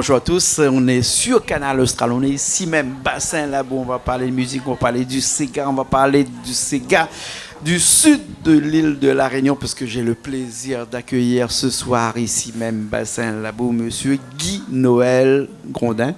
bonjour à tous. On est sur Canal Austral. On est ici même, Bassin Labo. On va parler de musique, on va parler du Sega, on va parler du Sega du sud de l'île de la Réunion, parce que j'ai le plaisir d'accueillir ce soir ici même, Bassin Labo, monsieur Guy Noël Grondin.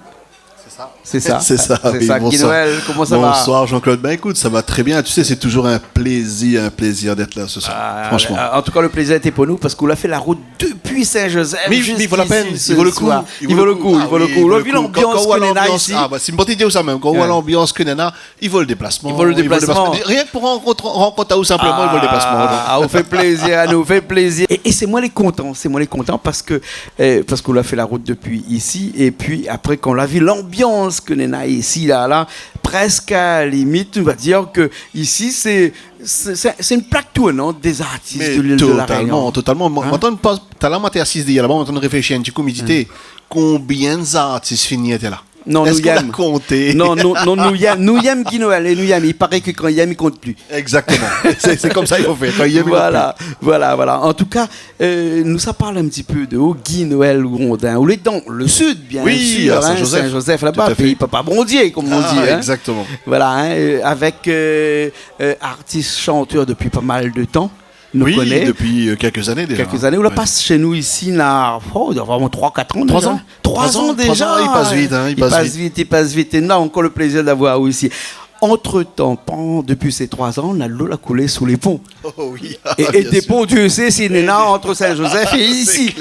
C'est ça. C'est ça. C'est Oui, ça. Guy bonsoir. Noël, comment ça va? Bonsoir Jean-Claude. Ben écoute, ça va très bien. Tu sais, c'est toujours un plaisir d'être là ce soir. Franchement. En tout cas, le plaisir était pour nous parce qu'on a fait la route depuis Saint-Joseph. Mais il vaut la peine, il vaut le coup. Il vaut le coup. On a vu l'ambiance que Nena ici. Ah bah c'est une bonne idée ça même. Quand on voit l'ambiance que Nena, il vaut le déplacement. Rien que pour rencontrer ou simplement, il vaut le déplacement. On fait plaisir à nous, fait plaisir. Et c'est moi les contents, parce qu'on a fait la route depuis ici et puis après qu'on a vu l'ambiance que Nena ici là, presque à la limite, on va dire que ici c'est une plaque tournante des artistes de l'île de la Réunion. Totalement. T'as là, moi, t'es assise là-bas, on réfléchir un petit coup, méditer. Combien d'artistes finis étaient là? Non, est-ce qu'on a compté? Non, nous y Guy Noël et nous y il paraît que quand il y il compte plus. Exactement. c'est comme ça il faut faire. Quand il voilà. En tout cas, nous ça parle un petit peu de Guy Noël Grondin. On est dans le sud, bien sûr, à Saint-Joseph là-bas, pays Papa Bondier, comme on dit. Exactement. Voilà, avec artiste chanteur depuis pas mal de temps. Connaît. Depuis quelques années déjà. On la passe chez nous ici, il y a vraiment 3-4 ans. 3 ans déjà. Il passe vite. Il passe vite. Et on a encore le plaisir d'avoir ici. Entre-temps, depuis ces 3 ans, on a l'eau coulé sous les ponts. Oh oui. Et des ponts, Dieu sait, c'est Nena entre Saint-Joseph et ici.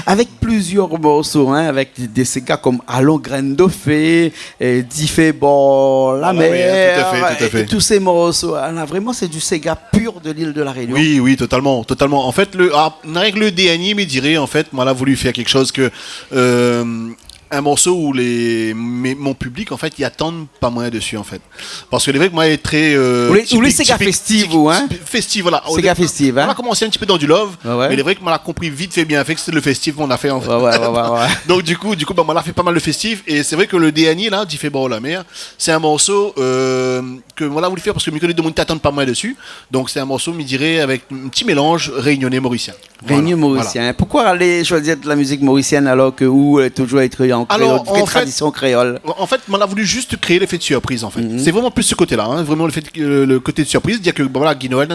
Avec plusieurs morceaux, avec des Sega comme Allons Graine de Fée, Diffé Bord, La Mer. Tout à fait. Et tous ces morceaux. Là, vraiment, c'est du Sega pur de l'île de la Réunion. Oui, totalement. En fait, avec le dernier, mais dirais, en fait, moi, là, voulu faire quelque chose que. Un morceau où mon public en fait il attendent pas moins dessus en fait parce que les vrai que moi est très les Sega Festive festive voilà Sega Festive on a commencé un petit peu dans du love mais les vrai que moi l'a compris vite fait bien fait que c'était le festif qu'on a fait en fait donc du coup moi l'a fait pas mal de festif et c'est vrai que le dernier là Diffé Bord la Mer c'est un morceau que moi l'a voulu faire parce que Michael de monde t'attendent pas moins dessus donc c'est un morceau me dirait avec un petit mélange réunionnais mauricien. Mauricien. Pourquoi aller choisir de la musique mauricienne alors que où toujours être tradition créole. En fait, on a voulu juste créer l'effet de surprise en fait. C'est vraiment plus ce côté-là, vraiment le côté de surprise, dire que Guy Noël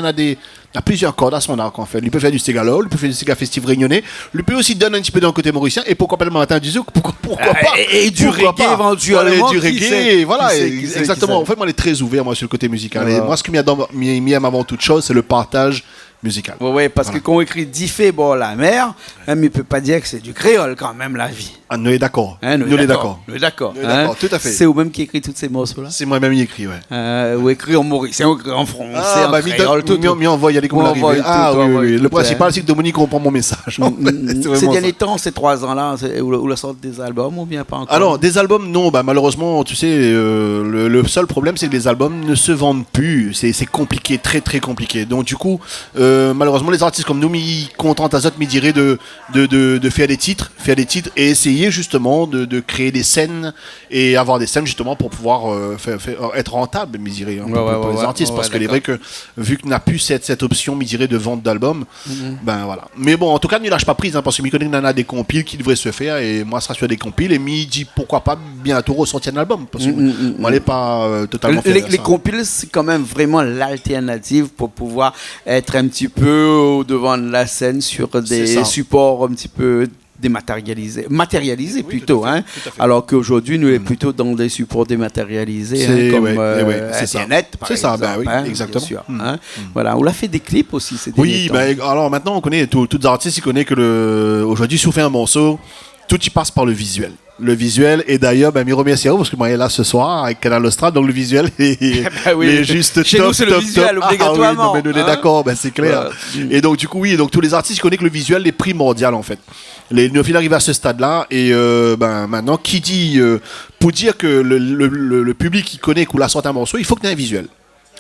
a plusieurs cordes à son arc en fait. Il peut faire du Sega LOL, il peut faire du Sega Festif réunionnais, lui peut aussi donner un petit peu dans le côté mauricien et pourquoi pas le matin du zouk, pourquoi pas et du reggae éventuellement. Du reggae, voilà, exactement. En fait, moi, elle est très ouvert moi sur le côté musical. Et moi, ce qui m'aime avant toute chose, c'est le partage musical. Oui, parce que quand on écrit Diffé Bord la Mer, même il peut pas dire que c'est du créole quand même la vie. Ah, nous est d'accord. Nous est d'accord. Tout à fait. C'est vous-même qui écrit tous ces morceaux-là. C'est moi-même qui écrit, ouais. Ou écrit en mauricien, ou écrit en français, en créole, tout. Mais on va y aller comme l'arrivée. Oui. Le principal, c'est que Dominique comprend mon message. Ces derniers temps, ces 3 ans-là, où la sorte des albums ou bien pas encore? Alors, des albums, non. Malheureusement, tu sais, le seul problème, c'est que les albums ne se vendent plus. C'est compliqué, très très compliqué. Donc du coup, malheureusement, les artistes comme nous, ils contentent à Zot, me diraient de faire des titres et essayer justement de créer des scènes et avoir des scènes justement pour pouvoir être rentable, me dirais, pour les artistes. Parce que c'est vrai que vu qu'on n'a plus cette option, me dirait, de vente d'albums, voilà. Mais bon, en tout cas, ne lâche pas prise, parce que Mikonik en a des compiles qui devraient se faire et moi, ça sera sur des compiles et me dit pourquoi pas bientôt ressortir un album parce que moi, elle n'est pas totalement les compiles, c'est quand même vraiment l'alternative pour pouvoir être un petit peu au devant de la scène sur des supports un petit peu matérialisés plutôt, alors qu'aujourd'hui nous sommes plutôt dans des supports dématérialisés comme Internet par exemple, exactement. Bien sûr, voilà, on l'a fait des clips aussi. Alors maintenant on connaît tous les artistes, ils connaissent que aujourd'hui si on fait un morceau, tout y passe par le visuel. Le visuel, et d'ailleurs, me remercie à vous parce que moi, il est là ce soir avec Canal Austral, donc le visuel est juste chez top. Nous, c'est le visuel, obligatoirement. Mais nous, on est d'accord, c'est clair. Et donc, du coup, donc tous les artistes connaissent que le visuel est primordial en fait. Les néophiles arrivent à ce stade-là, et maintenant, qui dit, pour dire que le public qui connaît qu'on la sorte un morceau, il faut qu'il y ait un visuel.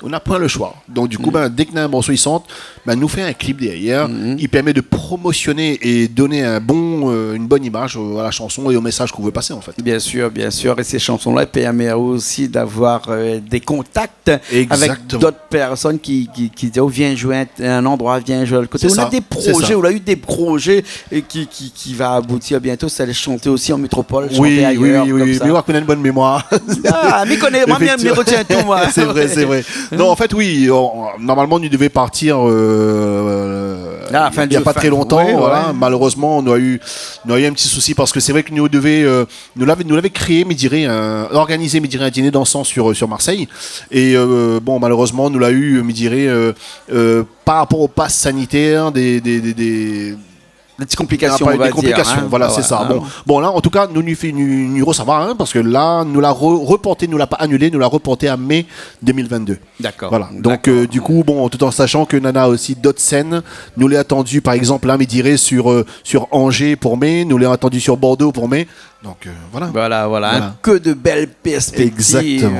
On n'a pas le choix. Donc du coup, dès qu'il y a un morceau, il sente, nous fait un clip derrière. Il permet de promotionner et donner une bonne image à la chanson et au message qu'on veut passer en fait. Bien sûr, bien sûr. Et ces chansons-là permettent aussi d'avoir des contacts avec d'autres personnes qui disent oh, viens jouer à un endroit, viens jouer à l'autre côté. On a des projets, on a eu des projets qui va aboutir bientôt. C'est aller chanter aussi en métropole, chanter ailleurs. Oui. Mais on connaît une bonne mémoire. Mais connais, moi bien, me retiens tout moi. C'est vrai. Non, en fait, oui. Normalement, nous devions partir il n'y a pas très longtemps. Voilà. Malheureusement, on a eu un petit souci parce que c'est vrai que nous l'avait créé, organisé, un dîner dansant sur Marseille. Et malheureusement, nous l'a eu, par rapport au pass sanitaire, des petites complications, voilà, c'est ça. Bon, là, en tout cas, nous ça va, parce que là, nous l'a reporté, nous l'a pas annulé, nous l'a reporté à mai 2022. D'accord. Voilà. Donc, du coup, tout en sachant que Nana a aussi d'autres scènes, nous l'avons attendu, par exemple, là, sur Angers pour mai, nous l'avons attendu sur Bordeaux pour mai. Donc, voilà. Que de belles perspectives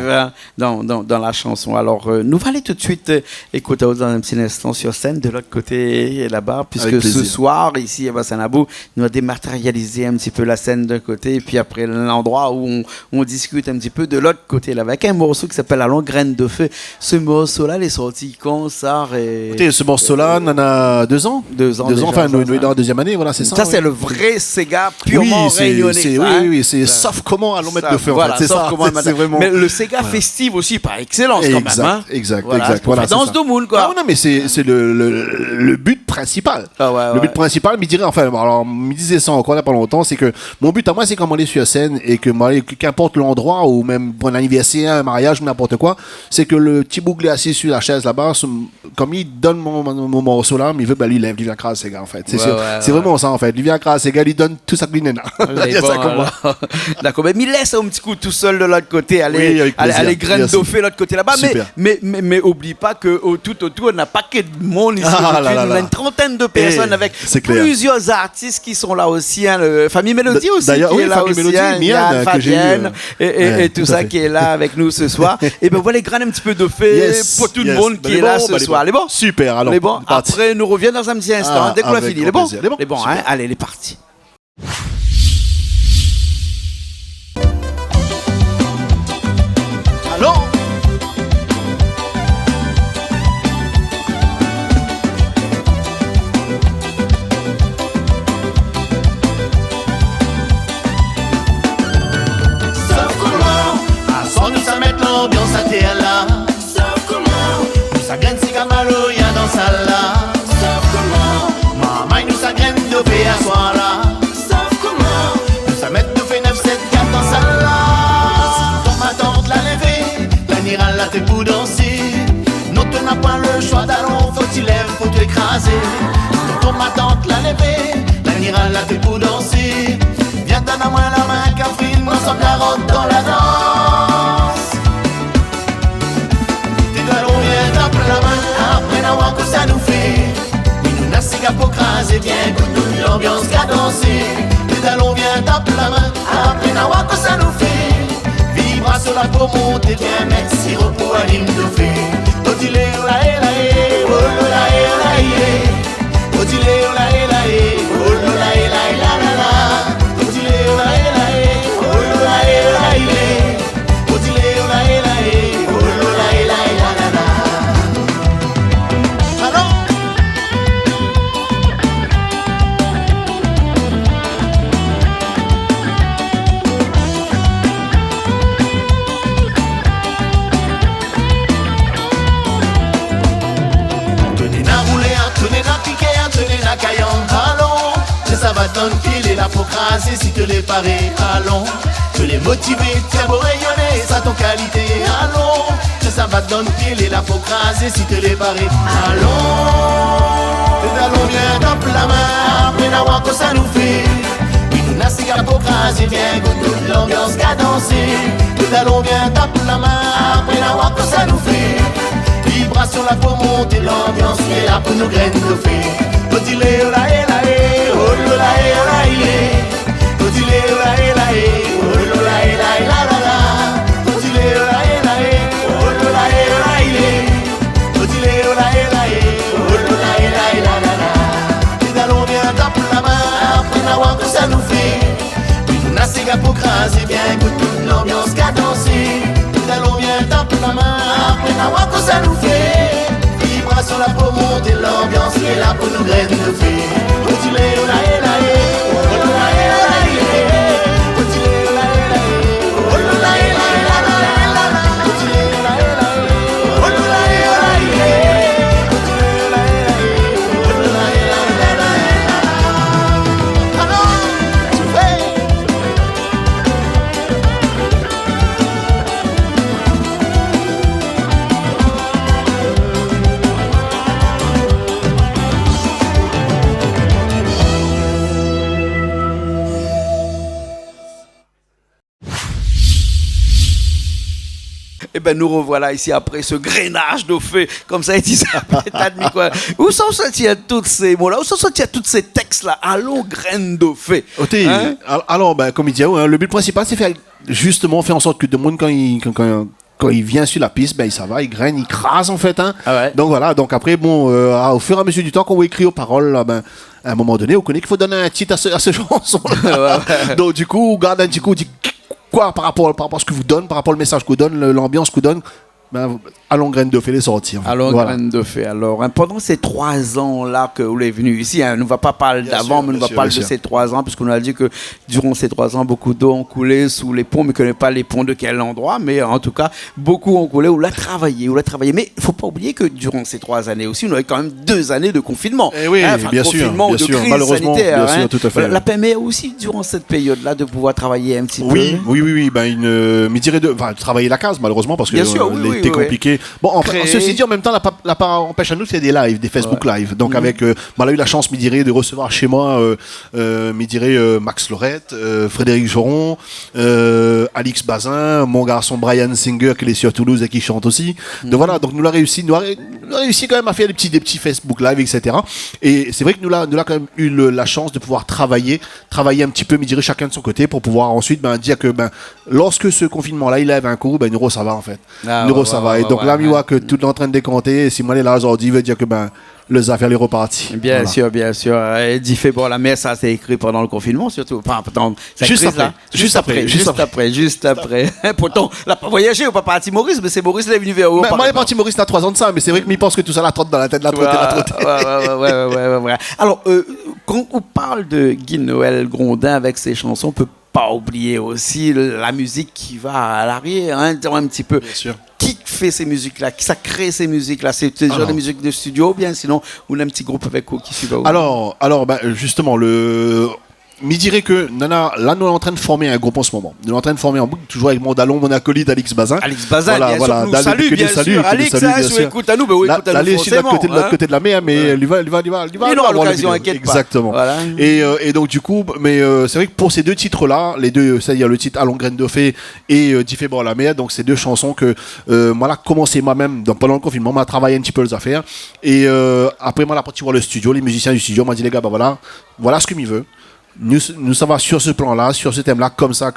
dans la chanson. Alors, nous allons aller tout de suite écouter dans un petit instant sur scène de l'autre côté là-bas, puisque ce soir, ici à Bassanabou, nous avons dématérialisé un petit peu la scène d'un côté, et puis après l'endroit où on discute un petit peu de l'autre côté là, avec un morceau qui s'appelle La longue graine de feu. Ce morceau-là, il est sorti quand ça Écoutez, ce morceau-là, on en a 2 ans. 2 ans, enfin, nous sommes dans la deuxième année, voilà, c'est ça. Ça, c'est le vrai Sega purement réunionnais. Oui, c'est sauf comment à l'on mettre de feu. Voilà, en fait. C'est ça. C'est vraiment... Mais le Sega festive aussi, par excellence quand même. Exact. Voilà, danse de moule, quoi. Non, mais c'est le but principal. Le but principal, me disait ça encore il n'y a pas longtemps, c'est que mon but à moi, c'est comme aller sur scène et que qu'importe l'endroit ou même pour un anniversaire, un mariage ou n'importe quoi, c'est que le petit boucle assis sur la chaise là-bas, comme il donne mon morceau là, il veut, lui, il lève, il vient craser Sega en fait. C'est vraiment ça en fait. Il vient craser Sega, il donne tout ça que lui D'accord, mais il laisse un petit coup tout seul de l'autre côté, aller graine d'offé de l'autre côté là-bas. Mais oublie pas que tout autour, on n'a pas que de monde ici. On a une trentaine de personnes avec plusieurs artistes qui sont là aussi. Famille Mélodie aussi, qui est là aussi. Mian, Fabienne et tout ça qui est là avec nous ce soir. Et ben voilà, graine un petit peu d'offé pour tout le monde qui est là ce soir. Les bons? Super, alors. Les bons. Après, nous reviens dans un petit instant dès qu'on a fini. Les bons? Les bons, allez, les partis. Allô? Sauf comment, sans nous ça mettre l'ambiance à terre là. Sauf comment, nous ça graine c'est camalo y'a dans ça là. Sauf comment, maman nous ça graine de paix à soir là. Sauf comment, nous ça mettre de fait 9, 7, 4 dans ça là. Dans ma tante la levée, la n'ira là t'es pour danser. Non tu n'as pas le choix d'allons, faut t'y lève, faut t'écraser. Dans ma tante la levée, la n'ira là t'es pour danser. Viens donne à moi la main Catherine, ensemble la route dans la danse. Tes doigts viens tape la main, après n'avoir que ça nous fait. Oui nous n'a c'est qu'à pour craser, viens goûte nous l'ambiance qu'à danser. Tes talons viens tape la main, après n'avoir que ça nous fait. Vibra sur la peau monte, viens mettre sirop pour anime de fée. Odile ola ela e, olola ela e. Odile ola ela e, olola ela e la la la. Odile ola ela e, olola ela e. Odile ola ela e, olola ela e la la la. Allô? Ça va donner pile et la pour craser si te les parer, allons. Te les motiver, tiens beau rayonner, ça ton qualité, allons. Ça va donner pile et la pour craser si te les parer, allons. Et allons bien dans la main, après d'avoir que ça nous fait. Oui nous n'a c'est qu'à pour craser, viens goûte toute l'ambiance qu'à danser. Et allons bien dans la main, après d'avoir que ça nous fait. Vibration la pour monter l'ambiance, est là pour nos graines de fée. Odile ola ela e, olola ela e. Odile ola ela e, olola ela e la la la. Odile ola ela e, olola ela e. voir que ça nous fait. Vibration là pour monter l'ambiance, qui est là pour nous graines de fée. Petit lé, oh là, eh là, eh. Oh là, eh là, eh. Petit lé, oh là, eh là, eh. Oh là, eh là, eh là, là, là, là. Petit lé, oh là, eh là, eh. Oh là, eh, oh là, eh. Petit lé, oh là, eh là, eh. Oh là, eh là, eh là, là, là. Alors, tu fais. Eh ben nous revoilà ici après ce grainage de feu, comme ça, Elisabeth admis quoi. Où sont sortis tous ces mots-là? Où sont sortis tous ces textes-là? Allons, graines de feu. Alors, ben, comme il dit, hein, le but principal, c'est faire en sorte que tout le monde, quand il vient sur la piste, ben, ça va, il graine, il crase en fait. Hein. Ah ouais. Donc voilà, donc après, bon, au fur et à mesure du temps qu'on va écrire aux paroles, là, ben, à un moment donné, on connaît qu'il faut donner un titre à ce chanson. Donc du coup, on garde un petit coup, on dit quoi par rapport à ce que vous donne, par rapport au message que vous donne, l'ambiance que vous donne. Ben, allons graines de fée les sortir. Allons graines de fée. Alors, hein, pendant ces 3 ans-là que vous êtes venu ici, hein, on ne va pas parler d'avant, mais on va parler de ces 3 ans, puisqu'on a dit que durant ces 3 ans, beaucoup d'eau ont coulé sous les ponts, mais on ne connaît pas les ponts de quel endroit, mais en tout cas, beaucoup ont coulé, on l'a travaillé. Mais il ne faut pas oublier que durant ces 3 années aussi, on avait quand même 2 années de confinement. Et oui, hein, bien sûr, de crise malheureusement, sanitaire. Bien sûr, tout à fait. La permet aussi, durant cette période-là, de pouvoir travailler un petit peu. Oui. Ben, travailler la case, malheureusement, parce que c'était compliqué. Bon, ceci dit, en même temps, la part empêche à nous, c'est des lives, des Facebook Live. Donc, avec, on a eu la chance, de recevoir chez moi, Max Lorette, Frédéric Joron, Alix Bazin, mon garçon Brian Singer, qui est sur Toulouse et qui chante aussi. Donc voilà, donc nous avons réussi quand même à faire des petits Facebook Live, etc. Et c'est vrai que nous avons quand même eu la chance de pouvoir travailler un petit peu, chacun de son côté, pour pouvoir ensuite dire que lorsque ce confinement-là, il lève un coup, Neuro, ça va en fait. Ça va. Et donc là, il voit que tout est en train de décompter. Et si moi, là, aujourd'hui, veut dire que les affaires les reparties. Bien sûr. Et Diffé bon la messe, ça c'est écrit pendant le confinement, surtout. Enfin, juste après. Pourtant, on n'a pas voyagé, on n'a pas parti Maurice, mais c'est Maurice qui est venu vers vous. Moi, je suis parti Maurice, il y a 3 ans de ça, mais c'est vrai que je pense que tout ça la trotte dans la tête, la trotte. Ouais. Alors, quand on parle de Guy Noël Grondin avec ses chansons, on peut pas oublier aussi la musique qui va à l'arrière, hein, un petit peu. Bien sûr. Qui fait ces musiques-là? Qui ça crée ces musiques-là? C'est déjà des musiques de studio ou bien sinon on a un petit groupe avec qui suit là? Alors, justement, je dirais que là, nous sommes en train de former un groupe en ce moment. Nous sommes en train de former un groupe, toujours avec mon Dallon, mon acolyte Alix Bazin. Alix Bazin, bien sûr, nous salue, bien sûr. Alix, si écoute à nous, écoute à nous forcément. De l'autre côté de la mer, mais il va avoir l'occasion, inquiète pas. Exactement. Voilà. Et donc, du coup, c'est vrai que pour ces 2 titres-là, les deux, c'est-à-dire le titre Allons graines de fée et Diffé bon la mer, donc c'est 2 chansons que moi, là, commencé moi-même pendant le confinement, m'a travaillé un petit peu les affaires. Et après, moi, là, parti voir le studio, les musiciens du studio m'ont dit, les gars, voilà ce que m'y veut. Nous ça va sur ce plan-là, sur ce thème-là, comme ça,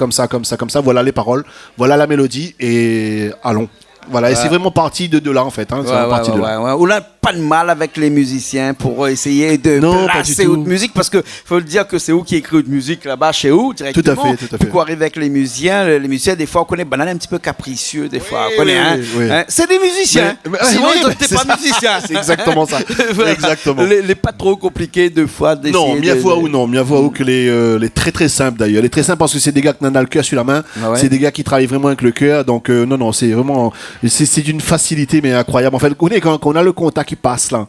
voilà les paroles, voilà la mélodie, et allons. Voilà, et c'est vraiment parti de là en fait. Hein, On n'a pas de mal avec les musiciens pour essayer de placer autre musique, parce qu'il faut le dire que c'est eux qui écrivent de musique là-bas chez eux directement. Tout à fait. Pourquoi arriver avec les musiciens, des fois on connaît banal un petit peu capricieux, des fois on connaît, hein, c'est des musiciens. Sinon ils n'étaient pas musiciens. C'est exactement ça. Voilà. Exactement. Les pas trop compliqués de fois d'essayer. Non, mieux vaut que les très très simples d'ailleurs. Les très simples parce que c'est des gars qui n'ont le cœur sur la main. C'est des gars qui travaillent vraiment avec le cœur. Donc non, c'est vraiment. C'est d'une facilité mais incroyable. En fait, quand on a le contact qui passe là.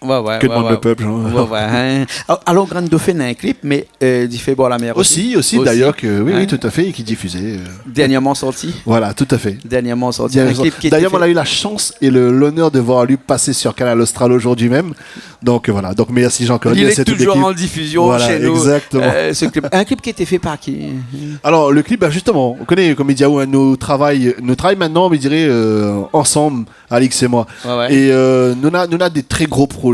Que demande le peuple. Hein. Alors, Grande Dauphine a un clip, mais Diffé bon la mer aussi d'ailleurs, que oui, tout à fait, et qui diffusait. Dernièrement sorti. Voilà, tout à fait. Dernièrement sorti. Un clip qui d'ailleurs, on a eu la chance et l'honneur de voir lui passer sur Canal Austral aujourd'hui même. Donc voilà, donc merci Jean-Claude. Il est toujours en diffusion chez nous. Exactement. Ce clip. Un clip qui a été fait par qui? Alors, le clip, justement, on connaît comme Diaou, nous travaillons maintenant, ensemble, Alix et moi. Et nous avons des très gros projets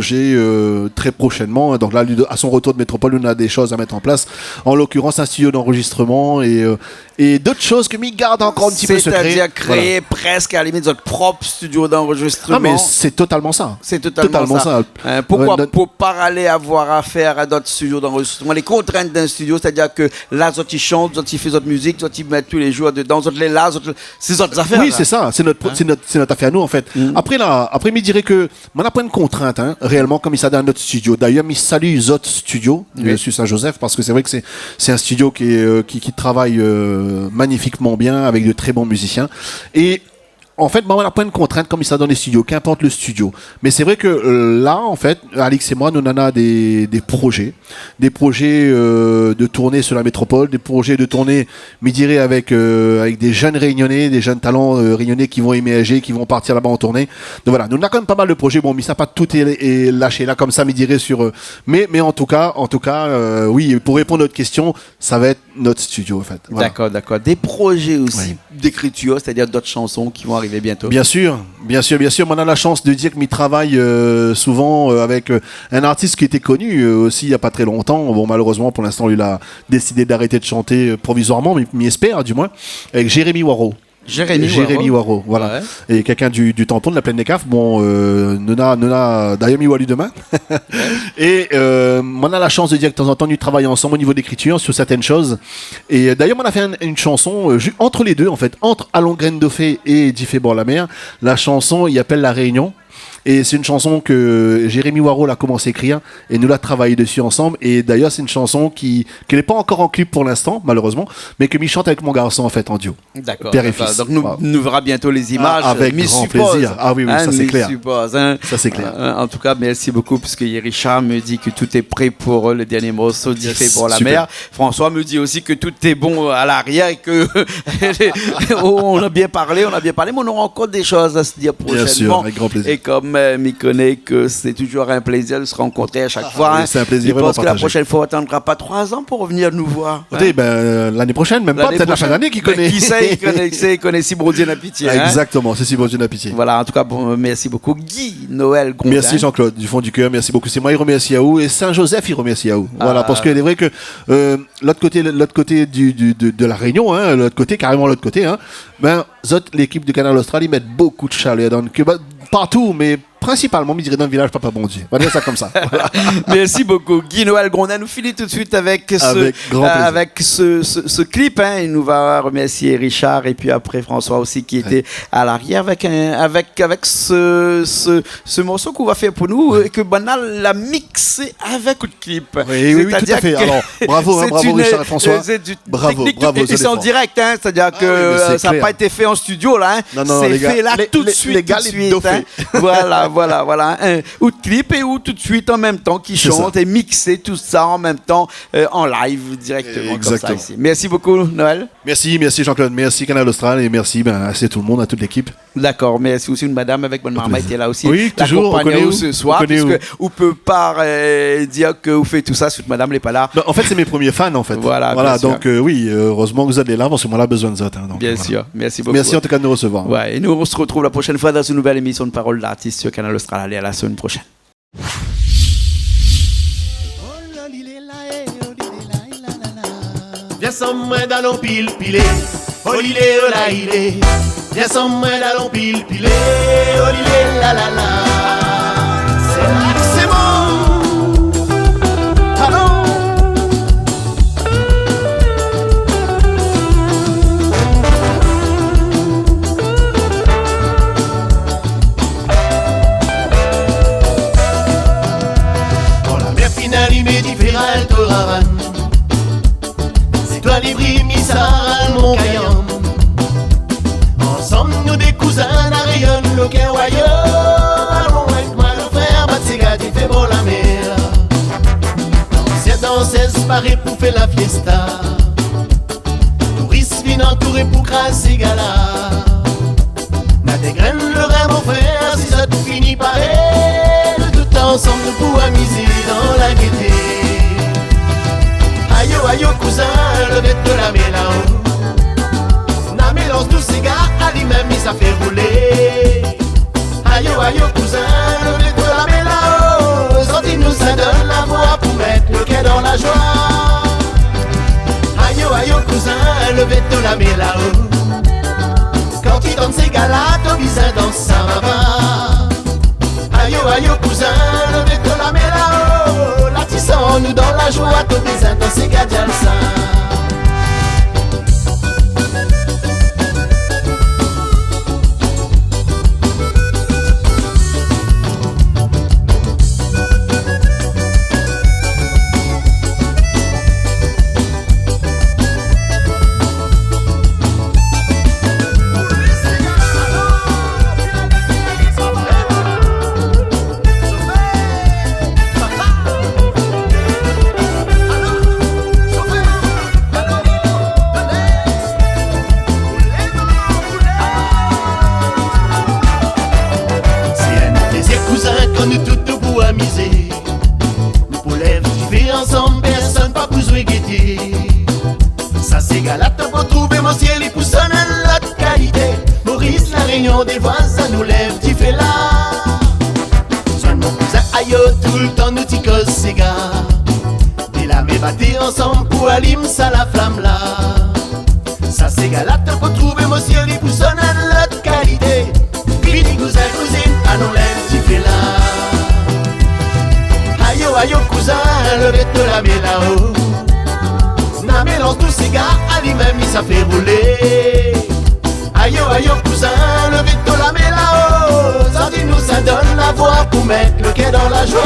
très prochainement. Donc là, à son retour de métropole, on a des choses à mettre en place. En l'occurrence, un studio d'enregistrement et et d'autres choses que m'y garde encore un petit peu secret. C'est-à-dire créer presque à la limite votre propre studio d'enregistrement. Ah mais c'est totalement ça. C'est totalement ça. Pourquoi Ouais, pour pas aller avoir affaire à d'autres studios d'enregistrement? Les contraintes d'un studio, c'est-à-dire que là, ils chantent, ils font d'autres musique, ils mettent tous les jours dedans, ils les là, c'est d'autres affaires. Oui, là. c'est ça. C'est notre affaire à nous en fait. Après, me dirait que on n'a pas une contrainte réellement comme il s'est dans notre studio. D'ailleurs, il salue les autres studios sur Saint-Joseph parce que c'est vrai que c'est un studio qui travaille magnifiquement bien avec de très bons musiciens et en fait, on n'a pas une contrainte comme ça dans les studios, qu'importe le studio. Mais c'est vrai que là, en fait, Alix et moi, nous en avons des projets de tournée sur la métropole, des projets de tournée, je dirais, avec des jeunes réunionnais, des jeunes talents réunionnais qui vont émerger, qui vont partir là-bas en tournée. Donc voilà, nous on a quand même pas mal de projets. Bon, mais ça pas tout est lâché là comme ça, je dirais sur. Mais en tout cas, oui, pour répondre à notre question, ça va être notre studio en fait. Voilà. D'accord. Des projets aussi d'écriture, c'est-à-dire d'autres chansons qui vont arriver bientôt. Bien sûr. On a la chance de dire que m'y travaille souvent avec un artiste qui était connu aussi il n'y a pas très longtemps. Bon, malheureusement, pour l'instant, il a décidé d'arrêter de chanter provisoirement, mais m'y espère du moins, avec Jérémy Waro. Jérémy Waro, voilà. Ouais. Et quelqu'un du tampon de la plaine des Caves. Bon, Nona d'ailleurs m'y lui demain. Et on a la chance de dire que de temps en temps nous travaillons ensemble au niveau d'écriture sur certaines choses. Et d'ailleurs on a fait une chanson entre les deux en fait, entre Allons Graine de Fée et Diffé bord la mer. La chanson il appelle La Réunion. Et c'est une chanson que Jérémy Waro a commencé à écrire et nous l'a travaillé dessus ensemble. Et d'ailleurs, c'est une chanson qui n'est pas encore en clip pour l'instant, malheureusement, mais que m'y chante avec mon garçon en fait en duo. D'accord. Père et fils. Donc nous verrons bientôt les images. Avec grand plaisir. Ah oui, ça c'est clair. Ça c'est clair. En tout cas, merci beaucoup puisque Richard me dit que tout est prêt pour le dernier morceau d'Ifé pour la mer. François me dit aussi que tout est bon à l'arrière et que on a bien parlé, mais on aura encore des choses à se dire prochainement. Bien sûr, avec grand plaisir. Et comme m'y connaît que c'est toujours un plaisir de se rencontrer à chaque fois. Oui, c'est un plaisir. Je pense que la prochaine fois, on n'attendra pas 3 ans pour revenir nous voir. L'année prochaine, même pas, peut-être la fin d'année qui connaît. Qui sait, il connaît Cibrodien à Pitié. Exactement, c'est Cibrodien à Pitié. Voilà, en tout cas, merci beaucoup. Guy Noël Grondin. Merci Jean-Claude, du fond du cœur, merci beaucoup. C'est moi, il remercie à vous et Saint-Joseph, il remercie à vous. Voilà, parce qu'il est vrai que l'autre côté de la Réunion, carrément l'autre côté, l'équipe du Canal Austral, ils mettent beaucoup de chaleur dans partout, mais principalement, je dirais dans le village Papa Bon Dieu. On va dire ça comme ça. Voilà. Merci beaucoup. Guy Noël Grondin nous finit tout de suite avec ce clip. Il nous va remercier Richard et puis après François aussi qui était à l'arrière avec ce morceau qu'on va faire pour nous et que Banal l'a mixé avec le clip. Oui, tout à fait. Alors, bravo Richard et François. Bravo. Et c'est en direct, c'est-à-dire que ça n'a pas été fait en studio là. C'est fait là tout de suite. Voilà, ou de clip et ou tout de suite en même temps qui chante et mixer tout ça en même temps en live directement. Exactement. Comme ça ici. Merci beaucoup Noël. Merci Jean-Claude, merci Canal Austral et merci à tout le monde, à toute l'équipe. D'accord, merci aussi une madame avec bonne maman était là aussi. Oui, toujours. On ce soir, puisque on peut pas dire que vous faites tout ça si votre madame n'est pas là. Non, en fait, c'est mes premiers fans en fait. Voilà donc oui, heureusement que vous êtes là parce que moi là besoin de ça. Bien sûr, merci beaucoup. Merci en tout cas de nous recevoir. Ouais, et nous on se retrouve la prochaine fois dans une nouvelle émission de Parole d'artiste sur Canal Austral. Allez, à la semaine prochaine. Viens sans moi dans pile pilé, olilé ola ilé. Viens sans moi dans pile pilé, olilé la la la. C'est là que c'est bon. Allons. Dans la mer finale, il m'est différent, Toravan. Toi les brimis à mon caillon. Ensemble nous des cousins à rayon le kewayo. Allons avec moi le frère Batsiga qui fait pour la mer. L'ancien danseuse paraît pour faire la fiesta. Touristes viennent entourés pour crasser gala. N'a des graines le rêve mon frère si ça tout finit par elle. Tout ensemble nous pour amuser dans la gaieté. Ayo cousin, le bête de la mélange. Na mélange tous ces gars, à lui-même il s'est fait rouler. Ayo cousin, le bête de la mélange. Sorti nous ça donne la voix pour mettre le quai dans la joie. Ayo cousin, levez-toi la main là-haut. Quand il donne ses galas, ton bizarre dans sa maman. Aïe aïe cousin, levez-toi la main là-haut. Latissons-nous dans la joie, ton bizarre dans ses gadiales ça. Nous tous debout à miser. Nous pour lèvres qui fait ensemble, personne pas besoin guetter. Ça c'est galate pour trouver mon ciel et pour sonner l'autre qualité. Maurice, la réunion des voisins nous lève qui fait là. Soit mon cousin aïe tout le temps nous t'y cause ces gars. Des lames et battés ensemble pour allumer ça la flamme là. Ça c'est galate pour trouver mon ciel et pour sonner l'autre qualité. Fini cousin, cousine, à nous lève qui fait là. Aïe cousin, levez-toi la main là-haut. Na mélange tous ces gars, à lui-même il ça fait rouler. Aïe cousin, levez-toi la main là-haut. Ça dit nous ça donne la voix pour mettre le quai dans la joie.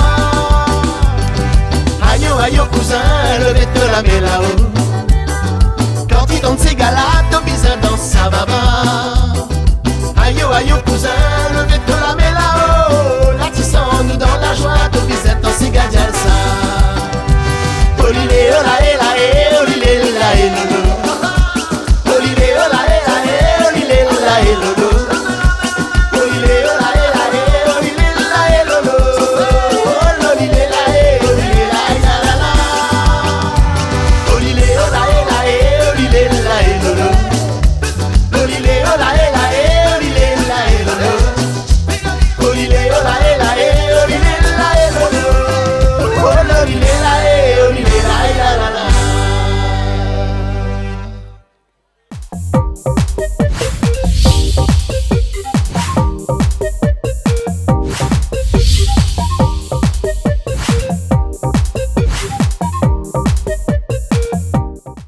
Aïe cousin, levez-toi la main là-haut. Quand il donne ces gars là, ton bizarre